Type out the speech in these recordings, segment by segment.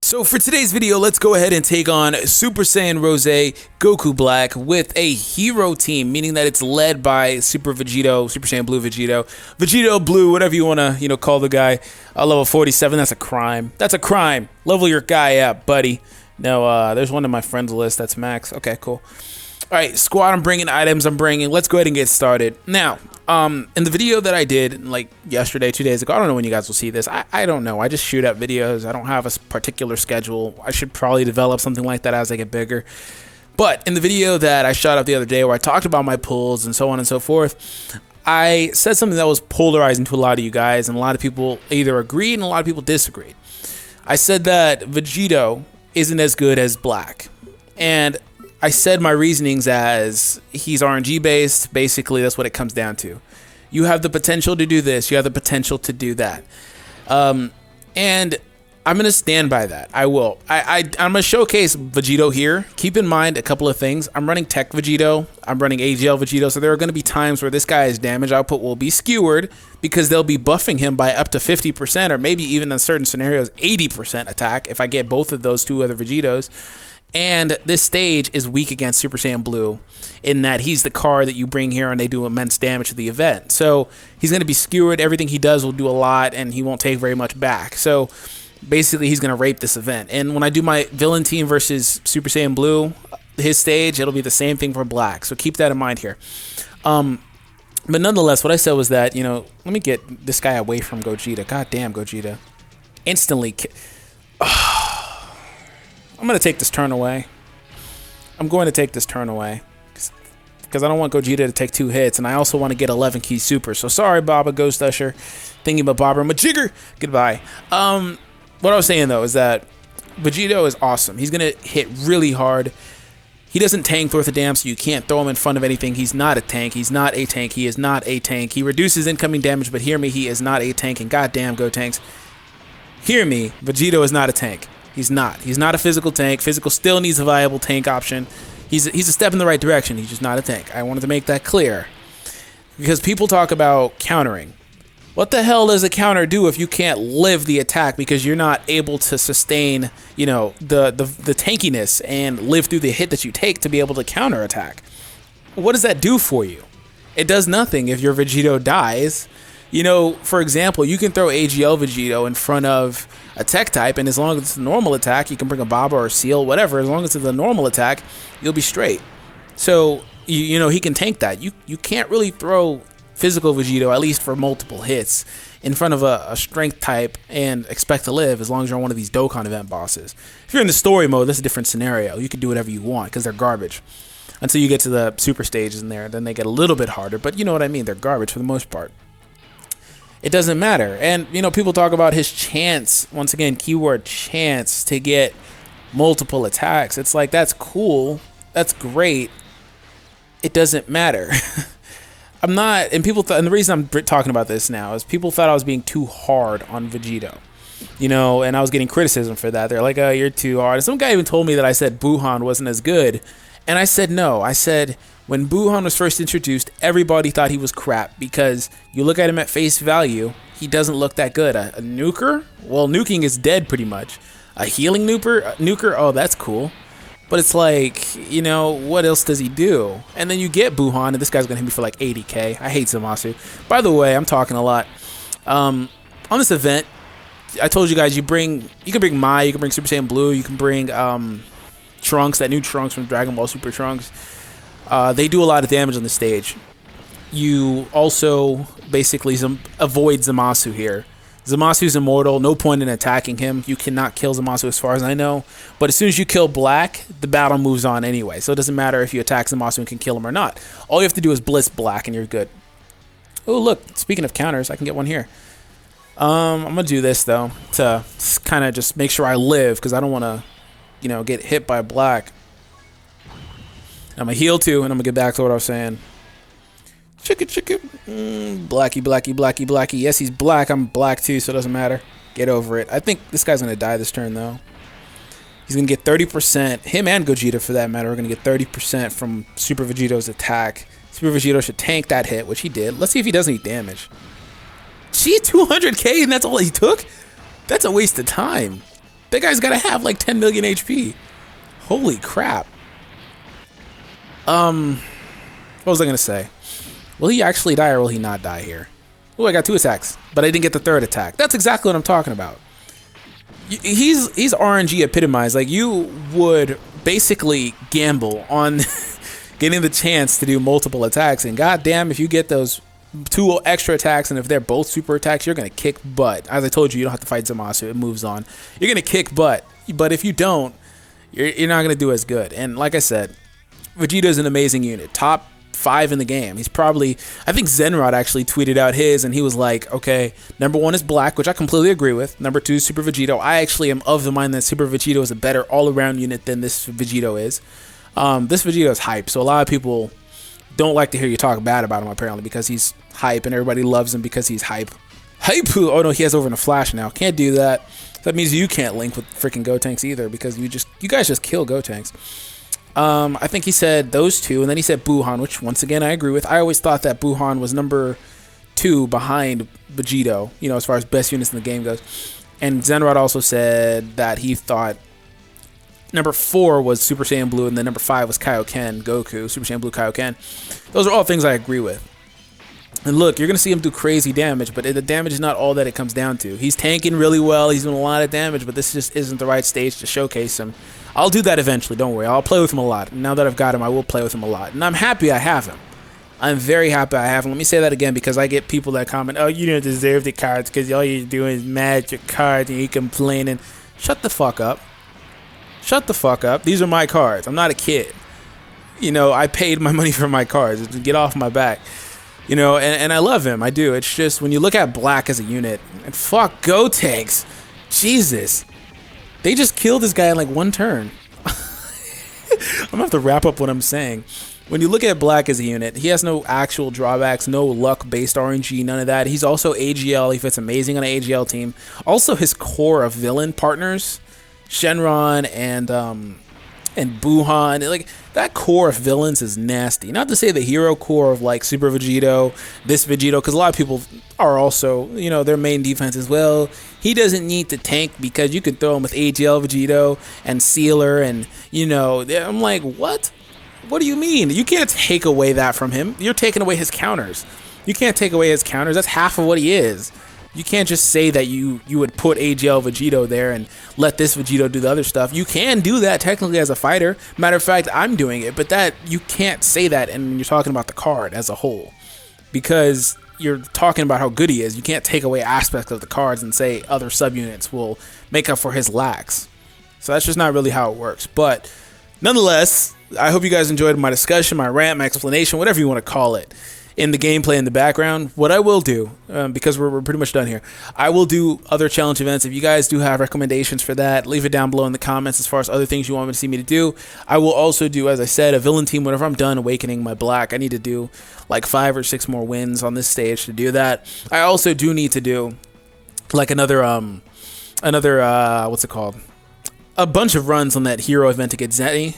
So for today's video, let's go ahead and take on Super Saiyan Rose, Goku Black with a hero team, meaning that it's led by Super Vegito, Super Saiyan Blue Vegito, Vegito Blue, whatever you want to, call the guy. Level 47, that's a crime. That's a crime. Level your guy up, buddy. No, there's one in my friends list that's max. Okay, cool. All right, squad, I'm bringing items, let's go ahead and get started. Now, in the video that I did, like yesterday, 2 days ago, I don't know when you guys will see this. I don't know. I just shoot up videos. I don't have a particular schedule. I should probably develop something like that as I get bigger. But in the video that I shot up the other day where I talked about my pulls and so on and so forth, I said something that was polarizing to a lot of you guys, and a lot of people either agreed and a lot of people disagreed. I said that Vegito isn't as good as Black. And I said my reasonings as he's RNG based. Basically, that's what it comes down to. You have the potential to do this. You have the potential to do that. And I'm going to stand by that. I will. I'm going to showcase Vegito here. Keep in mind a couple of things. I'm running Tech Vegito. I'm running AGL Vegito. So there are going to be times where this guy's damage output will be skewered because they'll be buffing him by up to 50% or maybe even in certain scenarios 80% attack if I get both of those two other Vegitos. And this stage is weak against Super Saiyan Blue in that he's the card that you bring here and they do immense damage to the event. So he's going to be skewered. Everything he does will do a lot and he won't take very much back. So basically he's going to rape this event. And when I do my villain team versus Super Saiyan Blue, his stage, it'll be the same thing for Black. So keep that in mind here. But nonetheless, what I said was that, let me get this guy away from Gogeta. God damn, Gogeta. Instantly. I'm going to take this turn away. I'm going to take this turn away because I don't want Gogeta to take 2 hits, and I also want to get 11 key super. So sorry, Baba, Ghost Usher, thinking about Bobber, Majigger. Goodbye. What I was saying, though, is that Vegito is awesome. He's going to hit really hard. He doesn't tank worth a damn, so you can't throw him in front of anything. He's not a tank. He's not a tank. He is not a tank. He reduces incoming damage, but hear me, he is not a tank, and goddamn, go tanks. Hear me, Vegito is not a tank. He's not. He's not a physical tank. Physical still needs a viable tank option. He's a step in the right direction. He's just not a tank. I wanted to make that clear. Because people talk about countering. What the hell does a counter do if you can't live the attack because you're not able to sustain, the tankiness and live through the hit that you take to be able to counter attack? What does that do for you? It does nothing if your Vegito dies. For example, you can throw AGL Vegito in front of a tech type, and as long as it's a normal attack, you can bring a Baba or a Seal, whatever. As long as it's a normal attack, you'll be straight. So, he can tank that. You can't really throw physical Vegito, at least for multiple hits, in front of a strength type and expect to live as long as you're on one of these Dokkan event bosses. If you're in the story mode, that's a different scenario. You can do whatever you want because they're garbage. Until you get to the super stages in there, then they get a little bit harder. But you know what I mean. They're garbage for the most part. It doesn't matter. And, people talk about his chance, once again, keyword chance, to get multiple attacks. It's like, that's cool. That's great. It doesn't matter. I'm not, and people thought, and the reason I'm talking about this now is people thought I was being too hard on Vegito. And I was getting criticism for that. They're like, oh, you're too hard. Some guy even told me that I said Buhan wasn't as good. And I said no. I said, when Buhan was first introduced, everybody thought he was crap because you look at him at face value, he doesn't look that good. A nuker? Well, nuking is dead pretty much. A healing nuker? Oh, that's cool. But it's like, what else does he do? And then you get Buhan, and this guy's going to hit me for like 80k. I hate Zamasu. By the way, I'm talking a lot. On this event, I told you guys you can bring Mai, you can bring Super Saiyan Blue, you can bring Trunks, that new Trunks from Dragon Ball Super Trunks. They do a lot of damage on the stage. You also basically avoid Zamasu here. Zamasu's immortal. No point in attacking him. You cannot kill Zamasu as far as I know. But as soon as you kill Black, the battle moves on anyway. So it doesn't matter if you attack Zamasu and can kill him or not. All you have to do is blitz Black and you're good. Oh, look. Speaking of counters, I can get one here. I'm going to do this, though, to kind of just make sure I live because I don't want to, get hit by Black. I'm going to heal too, and I'm going to get back to what I was saying. Blackie, Blackie, Blackie, Blackie. Yes, he's black. I'm black too, so it doesn't matter. Get over it. I think this guy's going to die this turn, though. He's going to get 30%. Him and Gogeta, for that matter, are going to get 30% from Super Vegito's attack. Super Vegito should tank that hit, which he did. Let's see if he does any damage. Gee, 200k, and that's all he took? That's a waste of time. That guy's gotta have like 10 million HP. Holy crap. What was I gonna say? Will he actually die or will he not die here? Oh, I got 2 attacks, but I didn't get the 3rd attack. That's exactly what I'm talking about. He's RNG epitomized. Like, you would basically gamble on getting the chance to do multiple attacks, and goddamn, if you get those 2 extra attacks, and if they're both super attacks, you're gonna kick butt. As I told you, you don't have to fight Zamasu. It moves on. You're gonna kick butt, but if you don't, you're not gonna do as good. And like I said, Vegito's an amazing unit. Top 5 in the game. He's probably, I think Zenrod actually tweeted out his, and he was like, okay, number 1 is Black, which I completely agree with. Number 2 is Super Vegito. I actually am of the mind that Super Vegito is a better all-around unit than this Vegito is. This Vegito is hype, so a lot of people don't like to hear you talk bad about him, apparently, because he's hype, and everybody loves him because he's hype. Hype! Oh no, he has over in a flash now. Can't do that. That means you can't link with freaking Gotenks either, because you guys just kill Gotenks. I think he said those 2, and then he said Buhan, which once again I agree with. I always thought that Buhan was number 2 behind Vegito, you know, as far as best units in the game goes. And Zenrod also said that he thought number 4 was Super Saiyan Blue, and then number 5 was Kaioken Goku, Super Saiyan Blue Kaioken. Those are all things I agree with. And look, you're going to see him do crazy damage, but the damage is not all that it comes down to. He's tanking really well, he's doing a lot of damage, but this just isn't the right stage to showcase him. I'll do that eventually, don't worry. I'll play with him a lot. Now that I've got him, I will play with him a lot. And I'm happy I have him. I'm very happy I have him. Let me say that again, because I get people that comment, oh, you don't deserve the cards because all you're doing is magic cards and you're complaining. Shut the fuck up. Shut the fuck up. These are my cards. I'm not a kid. You know, I paid my money for my cards. Get off my back. You know, and I love him. I do. It's just when you look at Black as a unit, and fuck Gotenks. Jesus. They just killed this guy in like 1 turn. I'm gonna have to wrap up what I'm saying. When you look at Black as a unit, he has no actual drawbacks, no luck-based RNG, none of that. He's also AGL. He fits amazing on an AGL team. Also, his core of villain partners, Shenron and Buhan, like that core of villains is nasty. Not to say the hero core of like Super Vegito, this Vegito, because a lot of people are also, you know, their main defense as well. He doesn't need to tank because you can throw him with AGL Vegito and Sealer, and you know, I'm like, what? What do you mean? You can't take away that from him. You're taking away his counters. You can't take away his counters. That's half of what he is. You can't just say that you would put AGL Vegito there and let this Vegito do the other stuff. You can do that technically as a fighter. Matter of fact, I'm doing it, but that you can't say that, and you're talking about the card as a whole, because you're talking about how good he is. You can't take away aspects of the cards and say other subunits will make up for his lacks. So that's just not really how it works. But nonetheless, I hope you guys enjoyed my discussion, my rant, my explanation, whatever you want to call it, in the gameplay in the background. What I will do, because we're pretty much done here, I will do other challenge events. If you guys do have recommendations for that, leave it down below in the comments as far as other things you want me to see me to do. I will also do, as I said, a villain team whenever I'm done awakening my Black. I need to do like 5 or 6 more wins on this stage to do that. I also do need to do like another what's it called? A bunch of runs on that hero event to get Zenny,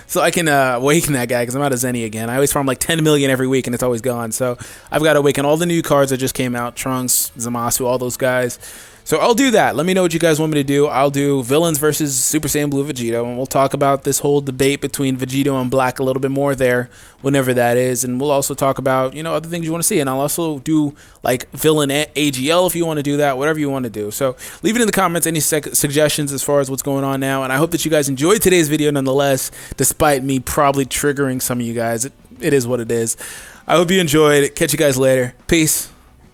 so I can awaken that guy, because I'm out of Zenny again. I always farm like 10 million every week and it's always gone, so I've got to awaken all the new cards that just came out, Trunks, Zamasu, all those guys. So I'll do that. Let me know what you guys want me to do. I'll do villains versus Super Saiyan Blue Vegito, and we'll talk about this whole debate between Vegito and Black a little bit more there, whenever that is. And we'll also talk about, you know, other things you want to see. And I'll also do like villain AGL if you want to do that, whatever you want to do. So leave it in the comments, any suggestions as far as what's going on now. And I hope that you guys enjoyed today's video nonetheless, despite me probably triggering some of you guys. It is what it is. I hope you enjoyed. Catch you guys later. Peace.